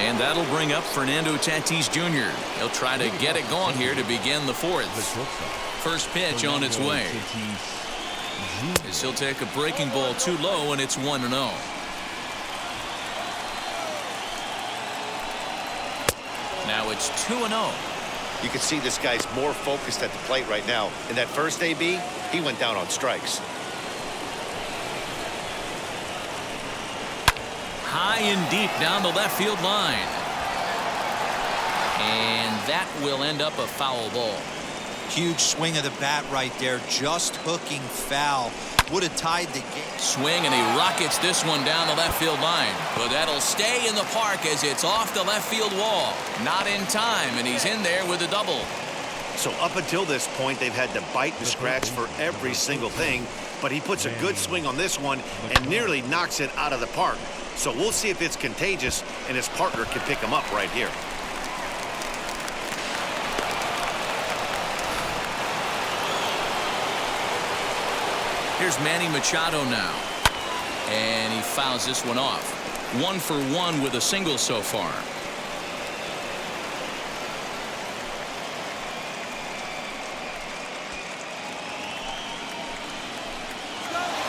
And that'll bring up Fernando Tatis Jr. He'll try to get it going here to begin the fourth. First pitch on its way. As he'll take a breaking ball too low, and it's 1-0. Now it's 2-0. You can see this guy's more focused at the plate right now. In that first AB, he went down on strikes. High and deep down the left field line. And that will end up a foul ball. Huge swing of the bat right there, just hooking foul. Would have tied the game. Swing, and he rockets this one down the left field line. But that'll stay in the park as it's off the left field wall. Not in time, and he's in there with a double. So up until this point, they've had to bite and scratch for every single thing. But he puts a good swing on this one and nearly knocks it out of the park. So we'll see if it's contagious and his partner can pick him up right here. Here's Manny Machado now. And he fouls this one off. 1 for 1 with a single so far.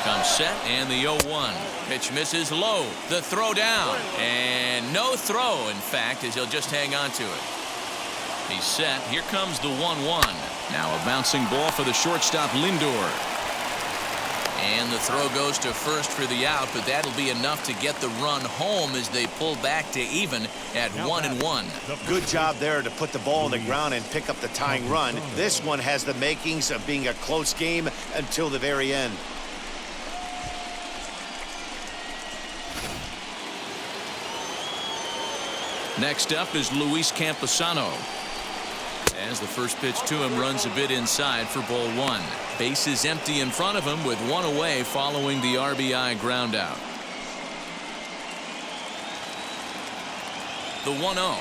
Comes set, and the 0-1. Pitch misses low. The throw down. And no throw, in fact, as he'll just hang on to it. He's set. Here comes the 1-1. Now a bouncing ball for the shortstop, Lindor. And the throw goes to first for the out, but that'll be enough to get the run home as they pull back to even at 1-1. Good job there to put the ball on the ground and pick up the tying run. This one has the makings of being a close game until the very end. Next up is Luis Camposano. As the first pitch to him runs a bit inside for ball 1. Base is empty in front of him with 1 away following the RBI ground out. The 1-0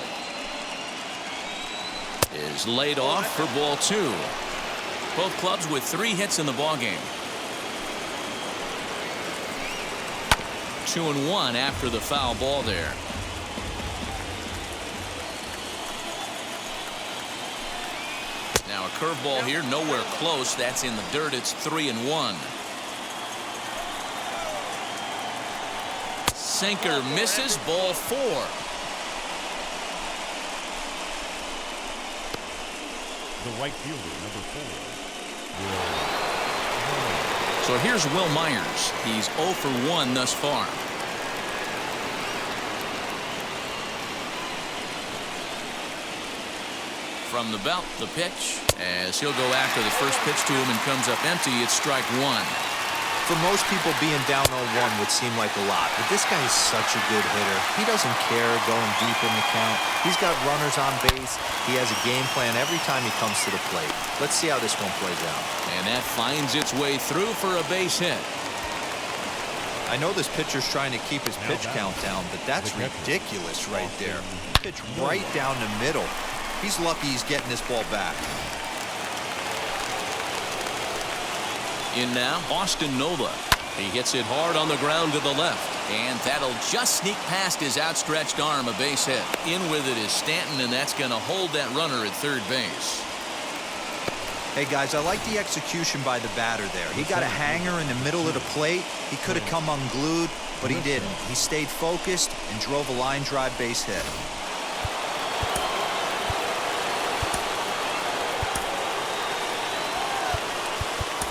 is laid off for ball 2. Both clubs with 3 hits in the ballgame. 2-1 after the foul ball there. Now a curveball here, nowhere close. That's in the dirt. It's 3-1. Sinker misses, ball 4. The right fielder, number 4. So here's Will Myers. He's 0 for 1 thus far. From the belt, the pitch, as he'll go after the first pitch to him and comes up empty. It's strike 1. For most people, being down 0-1 would seem like a lot, but this guy is such a good hitter. He doesn't care going deep in the count. He's got runners on base. He has a game plan every time he comes to the plate. Let's see how this one plays out. And that finds its way through for a base hit. I know this pitcher's trying to keep his pitch count down, but that's ridiculous right there. Pitch right down the middle. He's lucky he's getting this ball back. In now, Austin Nola. He hits it hard on the ground to the left. And that'll just sneak past his outstretched arm, a base hit. In with it is Stanton, and that's going to hold that runner at third base. Hey, guys, I like the execution by the batter there. He got a hanger in the middle of the plate. He could have come unglued, but he didn't. He stayed focused and drove a line drive base hit.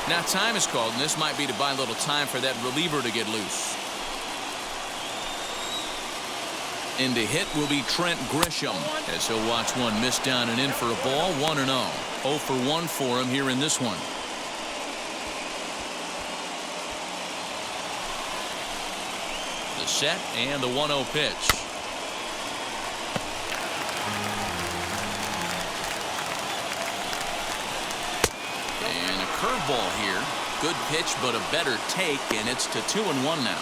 Now time is called, and this might be to buy a little time for that reliever to get loose. In to hit will be Trent Grisham, as he'll watch one miss down and in for a ball. 1-0. 0 for 1 for him here in this one. The set and the 1-0 pitch. Curveball here. Good pitch, but a better take, and it's to 2-1 now.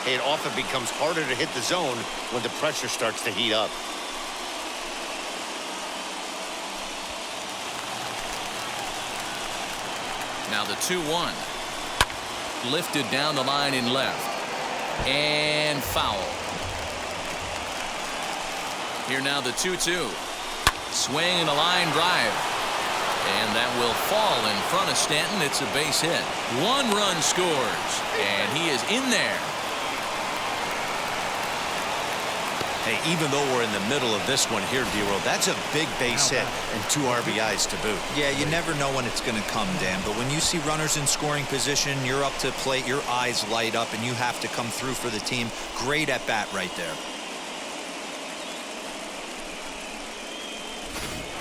It often becomes harder to hit the zone when the pressure starts to heat up. Now the 2-1. Lifted down the line in left. And foul. Here now the 2-2. Swing and a line drive. And that will fall in front of Stanton. It's a base hit. 1 run scores. And he is in there. Hey, even though we're in the middle of this one here, D-Roll, that's a big base hit and 2 RBIs to boot. Yeah, you never know when it's going to come, Dan. But when you see runners in scoring position, you're up to plate, your eyes light up, and you have to come through for the team. Great at bat right there.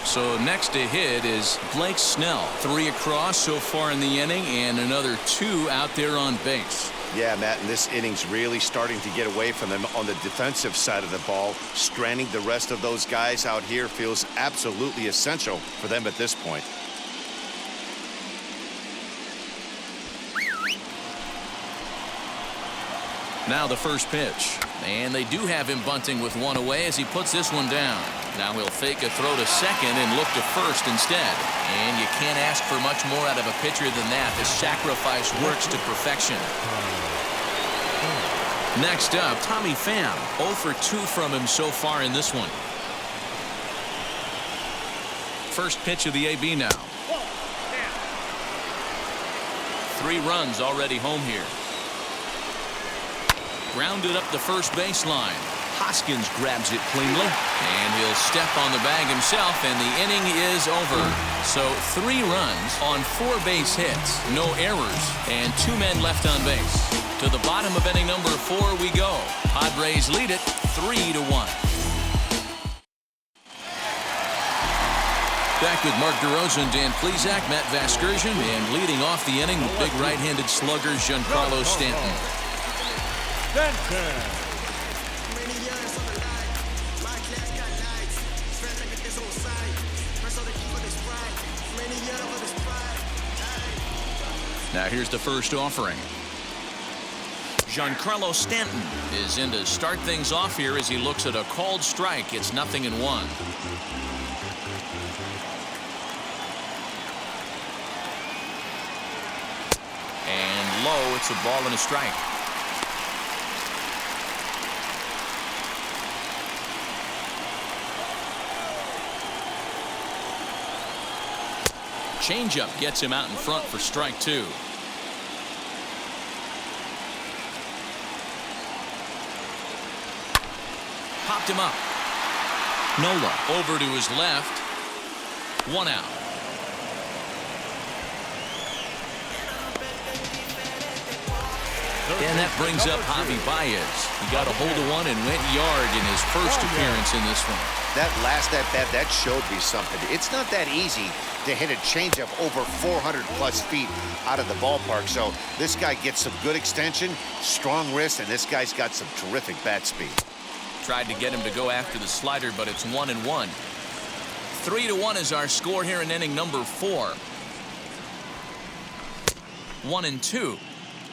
So next to hit is Blake Snell. 3 across so far in the inning and another 2 out there on base. Yeah, Matt, and this inning's really starting to get away from them on the defensive side of the ball. Stranding the rest of those guys out here feels absolutely essential for them at this point. Now the first pitch. And they do have him bunting with 1 away as he puts this one down. Now he'll fake a throw to second and look to first instead. And you can't ask for much more out of a pitcher than that. The sacrifice works to perfection. Next up, Tommy Pham. 0 for 2 from him so far in this one. First pitch of the AB now. 3 runs already home here. Grounded up the first baseline. Hoskins grabs it cleanly, and he'll step on the bag himself, and the inning is over. So 3 runs on 4 base hits, no errors, and 2 men left on base. To the bottom of inning number 4 we go. Padres lead it 3-1. Back with Mark DeRosa and Dan Plesac, Matt Vasgersian, and leading off the inning, the big right-handed slugger Giancarlo Stanton. Now here's the first offering. Giancarlo Stanton is in to start things off here as he looks at a called strike. It's 0-1. And low, it's a ball and a strike. Changeup gets him out in front for strike 2. Popped him up. Nola over to his left. 1 out. And that brings up Javi Baez. He got a hold of one and went yard in his first appearance in this one. That last at bat, that showed me something. It's not that easy to hit a changeup over 400+ feet out of the ballpark. So this guy gets some good extension, strong wrist, and this guy's got some terrific bat speed. Tried to get him to go after the slider, but it's 1-1. 3-1 is our score here in inning number 4. 1-2.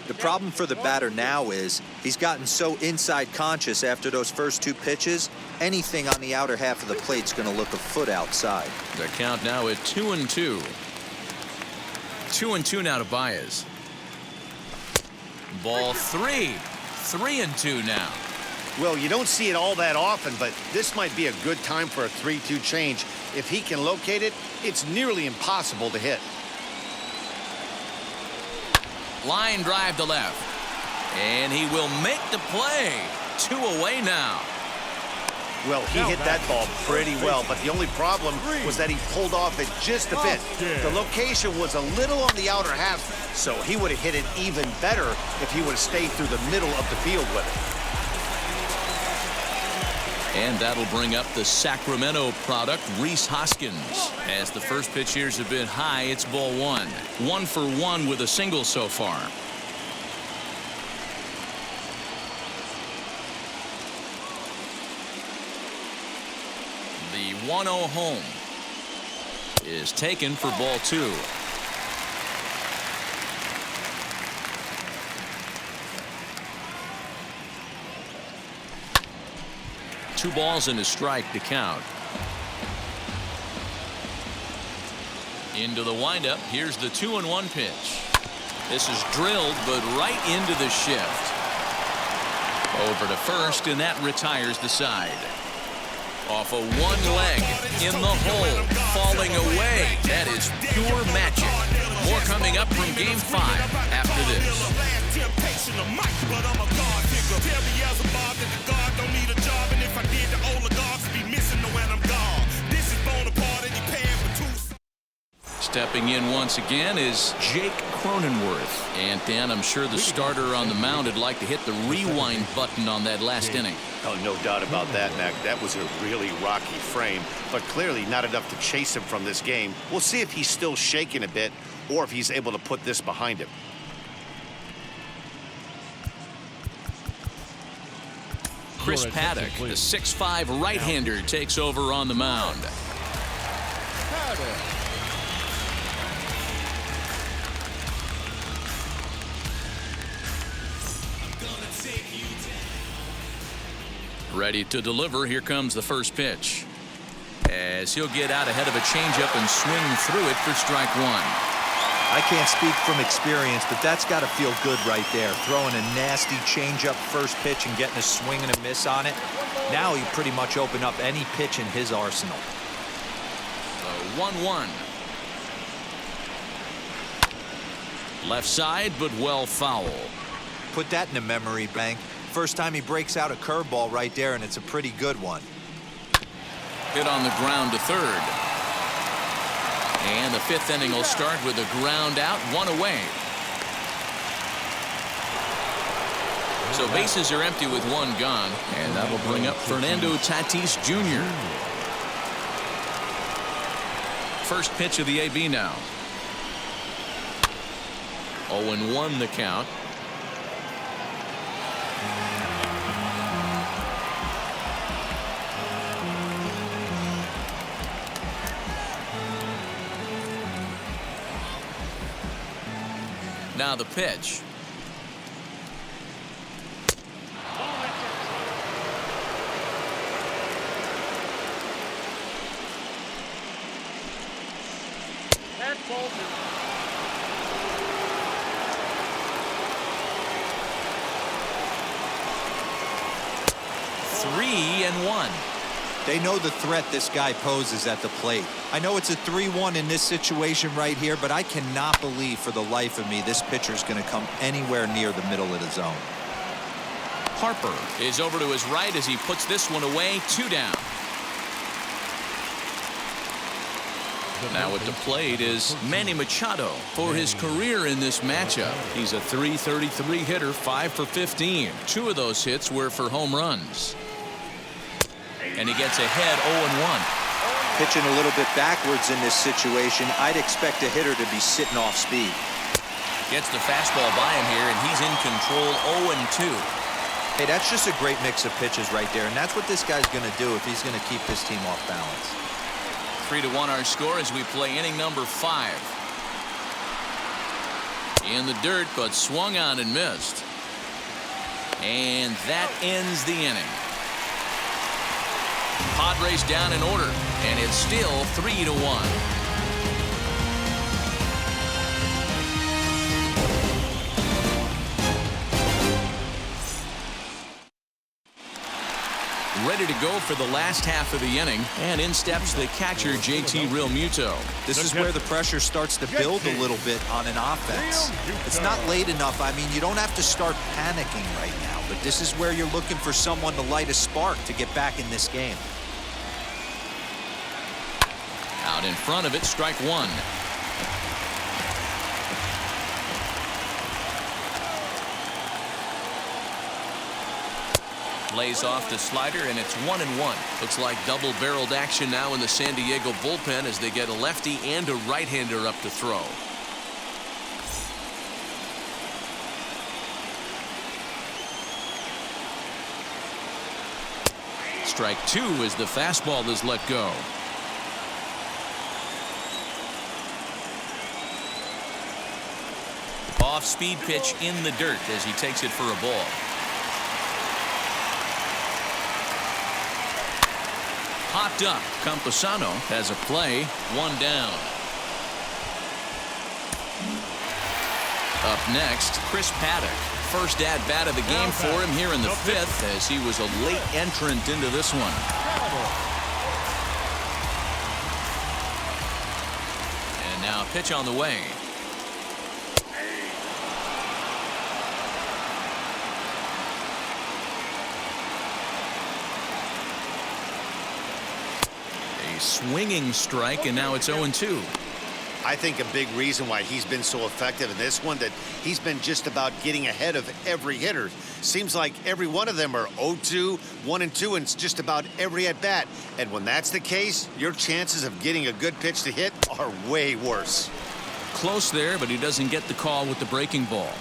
The problem for the batter now is he's gotten so inside conscious after those first 2 pitches, anything on the outer half of the plate's going to look a foot outside. The count now at 2-2. 2-2 now to Baez. Ball 3. 3-2 now. Well, you don't see it all that often, but this might be a good time for a 3-2 change. If he can locate it, it's nearly impossible to hit. Line drive to left. And he will make the play. 2 away now. Well, he hit that ball pretty well, but the only problem was that he pulled off it just a bit. The location was a little on the outer half, so he would have hit it even better if he would have stayed through the middle of the field with it. And that'll bring up the Sacramento product, Rhys Hoskins. As the first pitch here's a bit high, it's ball 1. 1 for 1 with a single so far. The 1-0 home is taken for ball 2. Two balls and a strike to count. Into the windup. Here's the 2-1 pitch. This is drilled, but right into the shift. Over to first, and that retires the side. Off of one leg, in the hole, falling away. That is pure magic. More coming up from Game 5 after this. Stepping in once again is Jake Cronenworth. And Dan, I'm sure the starter on the mound would like to hit the rewind button on that last inning. Oh, no doubt about that, Mac. That was a really rocky frame, but clearly not enough to chase him from this game. We'll see if he's still shaking a bit or if he's able to put this behind him. Chris Paddock, the 6'5" right-hander, takes over on the mound. Ready to deliver. Here comes the first pitch. As he'll get out ahead of a changeup and swing through it for strike one. I can't speak from experience, but that's got to feel good right there. Throwing a nasty changeup first pitch and getting a swing and a miss on it. Now he pretty much opened up any pitch in his arsenal. The 1-1. Left side, but well foul. Put that in a memory bank. First time he breaks out a curveball right there, and it's a pretty good one. Hit on the ground to third. And the fifth inning will start with a ground out, one away. So bases are empty with one gone, and that'll bring up Fernando Tatis Jr. First pitch of the AB now. 0-1 the count. Now the pitch. That's ball. 3-1. They know the threat this guy poses at the plate. I know it's a 3-1 in this situation right here, but I cannot believe for the life of me this pitcher is going to come anywhere near the middle of the zone. Harper is over to his right as he puts this one away. 2 down. Now at the plate is Manny Machado for his career in this matchup. He's a .333 hitter, 5 for 15. 2 of those hits were for home runs. And he gets ahead 0-1. Pitching a little bit backwards in this situation, I'd expect a hitter to be sitting off speed. Gets the fastball by him here, and he's in control. 0-2. Hey, that's just a great mix of pitches right there, and that's what this guy's going to do if he's going to keep this team off balance. 3-1 our score as we play inning number 5. In the dirt, but swung on and missed. And that ends the inning. Padres down in order, and it's still 3-1. Ready to go for the last half of the inning, and in steps the catcher JT Realmuto. This is where the pressure starts to build a little bit on an offense. It's not late enough. I mean, you don't have to start panicking right now, but this is where you're looking for someone to light a spark to get back in this game. Out in front of it, strike one. Lays off the slider, and it's 1-1. Looks like double-barreled action now in the San Diego bullpen as they get a lefty and a right-hander up to throw. Strike 2 as the fastball is let go. Off-speed pitch in the dirt as he takes it for a ball. Popped up. Campusano has a play. 1 down. Up next, Chris Paddock. First at-bat of the game for him here in the 5th as he was a late entrant into this one. pitch on the way. A swinging strike, and now it's 0-2. I think a big reason why he's been so effective in this one, that he's been just about getting ahead of every hitter. Seems like every one of them are 0-2, 1-2, and it's just about every at bat. And when that's the case, your chances of getting a good pitch to hit are way worse. Close there, but he doesn't get the call with the breaking ball.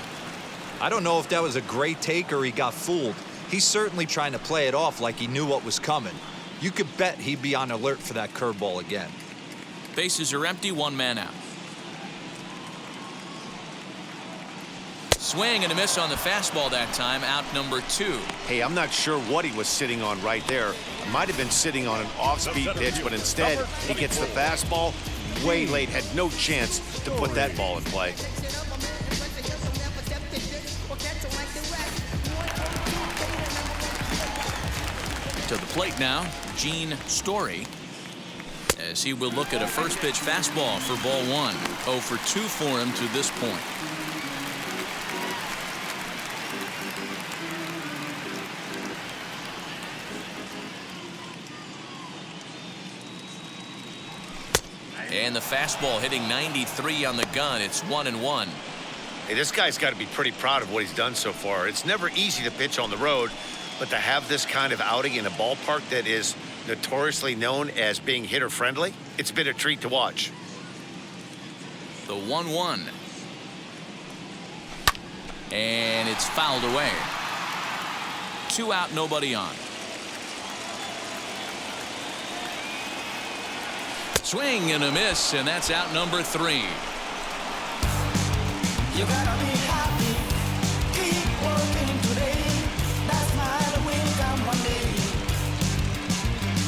I don't know if that was a great take or he got fooled. He's certainly trying to play it off like he knew what was coming. You could bet he'd be on alert for that curveball again. Bases are empty, one man out. Swing and a miss on the fastball that time, out number 2. Hey, I'm not sure what he was sitting on right there. It might have been sitting on an off-speed pitch, but instead he gets the fastball way late, had no chance to put that ball in play. To the plate now, Gene Story, as he will look at a first pitch fastball for ball 1. 0 for 2 for him to this point. And the fastball hitting 93 on the gun. It's 1-1. Hey, this guy's got to be pretty proud of what he's done so far. It's never easy to pitch on the road, but to have this kind of outing in a ballpark that is notoriously known as being hitter-friendly, it's been a treat to watch. The 1-1. And it's fouled away. 2 out, nobody on. Swing and a miss, and that's out number 3. You gotta be happy, keep working today. That's my will come one day.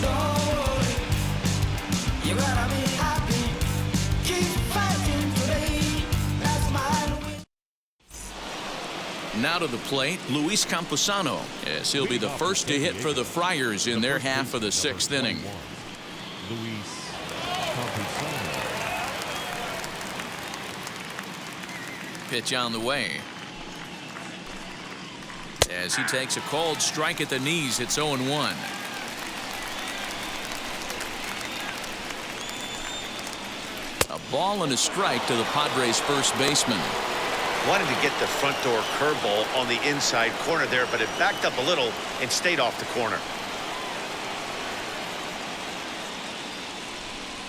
Don't worry. You gotta be happy, keep fighting today. That's my will. Now to the plate, Luis Camposano, as he'll be the first to hit for the Friars in their half of the 6th inning. Luis. Pitch on the way. As he takes a called strike at the knees, it's 0-1. A ball and a strike to the Padres' first baseman. Wanted to get the front door curveball on the inside corner there, but it backed up a little and stayed off the corner.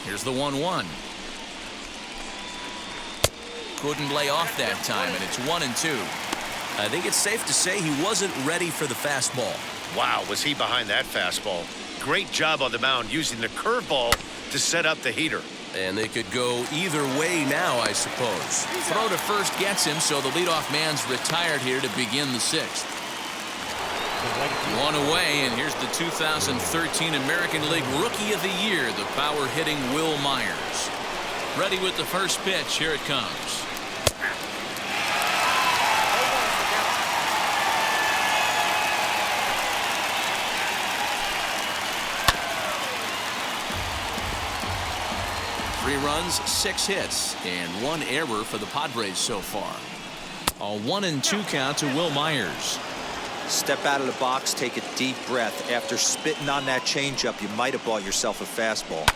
Here's the 1-1. Couldn't lay off that time, and it's 1-2. I think it's safe to say he wasn't ready for the fastball. Wow, was he behind that fastball. Great job on the mound using the curveball to set up the heater. And they could go either way now, I suppose. Throw to first gets him, so the leadoff man's retired here to begin the 6th. 1 away, and here's the 2013 American League Rookie of the Year, the power-hitting Will Myers. Ready with the first pitch. Here it comes. Three runs, 6 hits, and 1 error for the Padres so far. A 1-2 count to Will Myers. Step out of the box, take a deep breath. After spitting on that changeup, you might have bought yourself a fastball.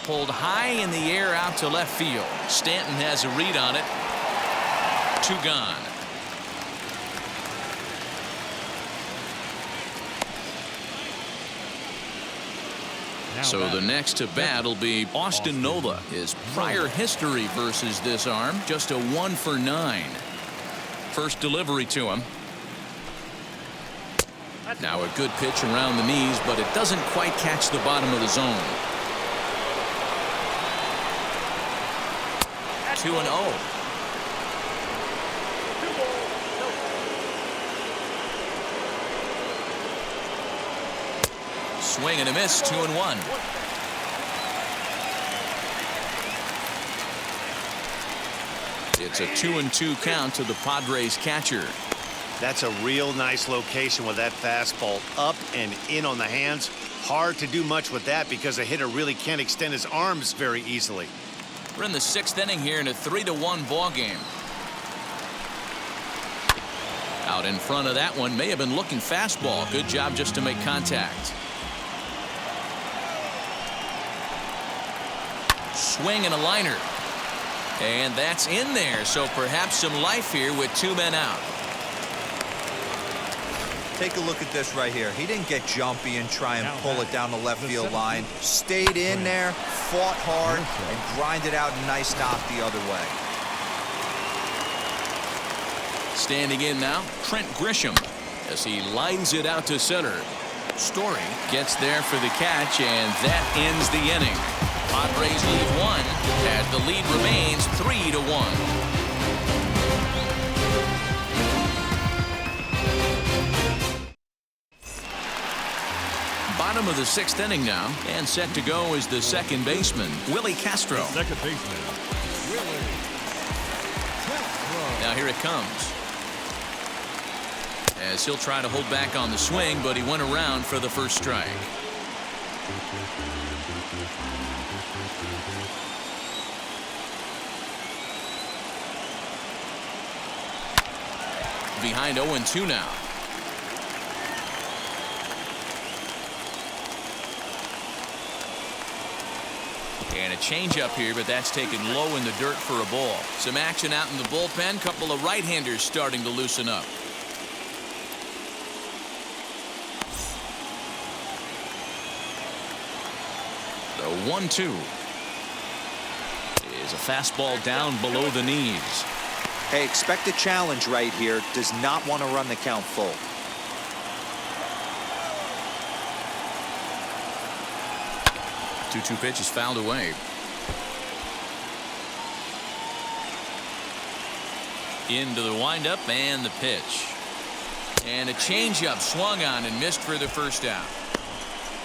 Pulled high in the air out to left field. Stanton has a read on it. 2 gone. So the next to bat will be Austin Nola. His prior history versus this arm, just a 1 for 9. First delivery to him. Now a good pitch around the knees, but it doesn't quite catch the bottom of the zone. 2-0. Swing and a miss, 2-1. It's a 2-2 count to the Padres catcher. That's a real nice location with that fastball up and in on the hands. Hard to do much with that because a hitter really can't extend his arms very easily. We're in the 6th inning here in a 3-1 ball game. Out in front of that one, may have been looking fastball. Good job just to make contact. Swing and a liner. And that's in there, so perhaps some life here with 2 men out. Take a look at this right here. He didn't get jumpy and try and pull it down the left field line. Stayed in there, fought hard, and grinded out a nice knock the other way. Standing in now, Trent Grisham, as he lines it out to center. Story gets there for the catch, and that ends the inning. Padres lead 1 as the lead remains 3-1. Bottom of the 6th inning now, and set to go is the second baseman, Willie Castro. Second baseman, Willie Castro. Now here it comes. As he'll try to hold back on the swing, but he went around for the first strike. Behind 0-2 now. And a changeup here, but that's taken low in the dirt for a ball. Some action out in the bullpen. Couple of right-handers starting to loosen up. The 1-2 is a fastball down below the knees. Hey, expect a challenge right here. Does not want to run the count full. 2-2 pitch is fouled away. Into the windup and the pitch. And a changeup swung on and missed for the first out.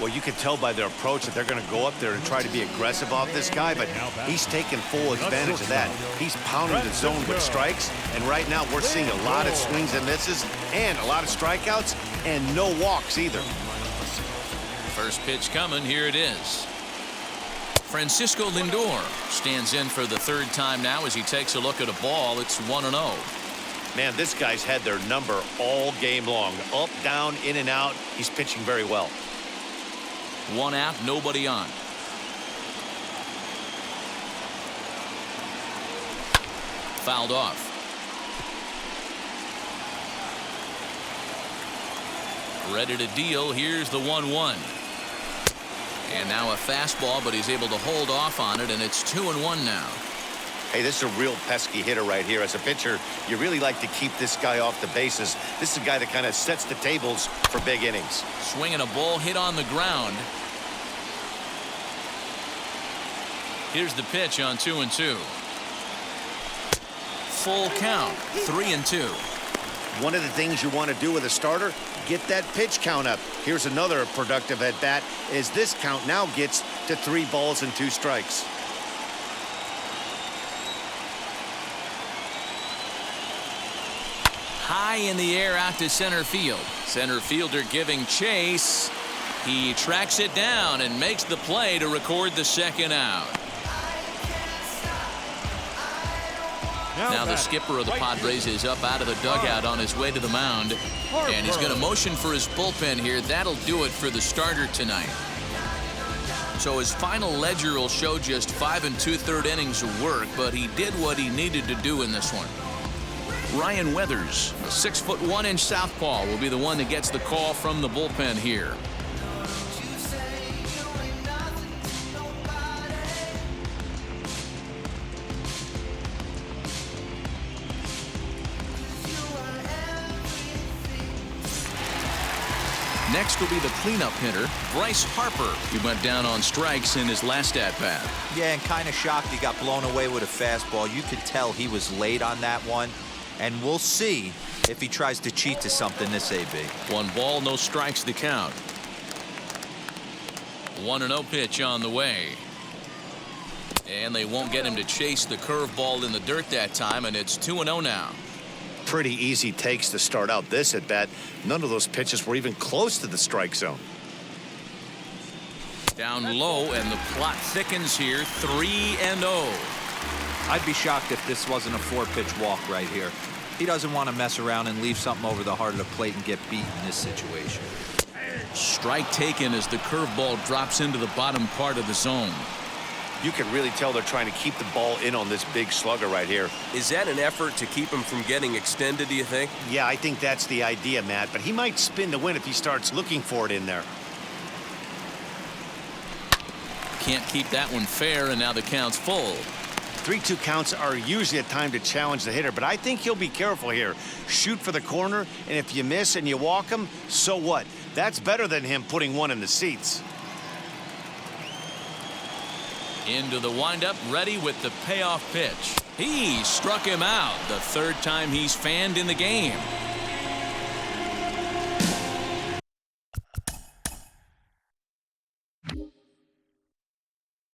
Well, you can tell by their approach that they're going to go up there and try to be aggressive off this guy, but he's taking full advantage of that. He's pounding the zone with strikes, and right now we're seeing a lot of swings and misses and a lot of strikeouts and no walks either. First pitch coming. Here it is. Francisco Lindor stands in for the 3rd time now as he takes a look at a ball. It's 1-0. Man, this guy's had their number all game long. Up, down, in and out. He's pitching very well. 1 out, nobody on. Fouled off. Ready to deal. Here's the 1-1. And now a fastball, but he's able to hold off on it, and it's 2-1 now. Hey, this is a real pesky hitter right here. As a pitcher, you really like to keep this guy off the bases. This is a guy that kind of sets the tables for big innings. Swinging a ball hit on the ground. Here's the pitch on 2-2. Full count, 3-2. One of the things you want to do with a starter, get that pitch count up. Here's another productive at bat as this count now gets to 3 balls and 2 strikes. High in the air out to center field. Center fielder giving chase. He tracks it down and makes the play to record the 2nd out. Now the skipper of the Padres is up out of the dugout on his way to the mound, and he's going to motion for his bullpen here. That'll do it for the starter tonight. So his final ledger will show just 5 2/3 innings of work, but he did what he needed to do in this one. Ryan Weathers, a 6'1" southpaw, will be the one that gets the call from the bullpen here. Next will be the cleanup hitter, Bryce Harper. He went down on strikes in his last at-bat. Yeah, and kind of shocked he got blown away with a fastball. You could tell he was late on that one. And we'll see if he tries to cheat to something this AB. 1 ball, no strikes to count. 1-0 pitch on the way. And they won't get him to chase the curveball in the dirt that time, and it's 2-0 now. Pretty easy takes to start out this at bat. None of those pitches were even close to the strike zone. Down low, and the plot thickens here. 3-0. I'd be shocked if this wasn't a 4-pitch walk right here. He doesn't want to mess around and leave something over the heart of the plate and get beat in this situation. Strike taken as the curveball drops into the bottom part of the zone. You can really tell they're trying to keep the ball in on this big slugger right here. Is that an effort to keep him from getting extended, do you think? Yeah, I think that's the idea, Matt, but he might spin to win if he starts looking for it in there. Can't keep that one fair, and now the count's full. 3-2 counts are usually a time to challenge the hitter, but I think he'll be careful here. Shoot for the corner, and if you miss and you walk him, so what? That's better than him putting one in the seats. Into the windup, ready with the payoff pitch. He struck him out, the third time he's fanned in the game.